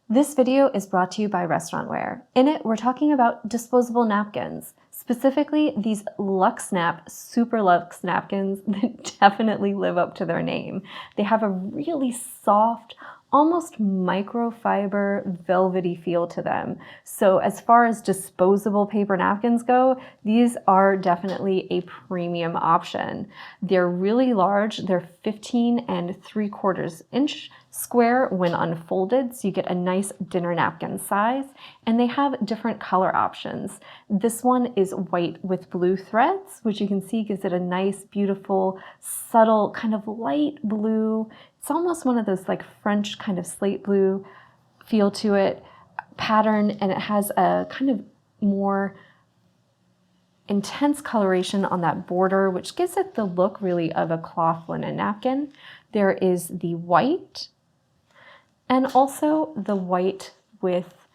This video is brought to you by Restaurantware. In it, we're talking about disposable napkins, specifically these Luxenap Super Luxe napkins that definitely live up to their name. They have a really soft, almost microfiber, velvety feel to them. So as far as disposable paper napkins go, these are definitely a premium option. They're really large. They're 15 3/4 inch square when unfolded, so you get a nice dinner napkin size, and they have different color options. This one is white with blue threads, which you can see gives it a nice, beautiful, subtle, kind of light blue. It's almost one of those like French kind of slate blue feel to it, pattern, and it has a kind of more intense coloration on that border, which gives it the look really of a cloth linen napkin. There is the white, and also the white with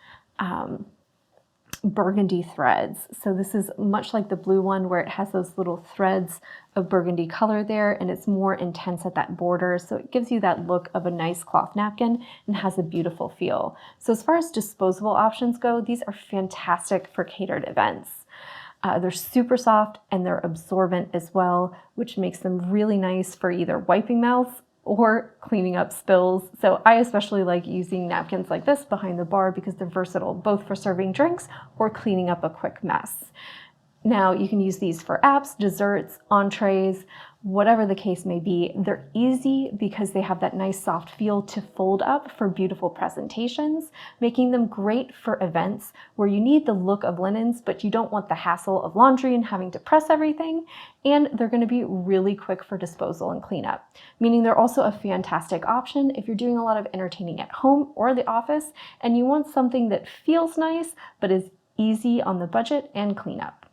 burgundy threads. So this is much like the blue one where it has those little threads of burgundy color there, and it's more intense at that border. So it gives you that look of a nice cloth napkin and has a beautiful feel. So as far as disposable options go, these are fantastic for catered events. They're super soft and they're absorbent as well, which makes them really nice for either wiping mouths or cleaning up spills. So I especially like using napkins like this behind the bar because they're versatile, both for serving drinks or cleaning up a quick mess. Now you can use these for apps, desserts, entrees, whatever the case may be. They're easy because they have that nice soft feel to fold up for beautiful presentations, making them great for events where you need the look of linens, but you don't want the hassle of laundry and having to press everything. And they're going to be really quick for disposal and cleanup, meaning they're also a fantastic option if you're doing a lot of entertaining at home or the office and you want something that feels nice but is easy on the budget and cleanup.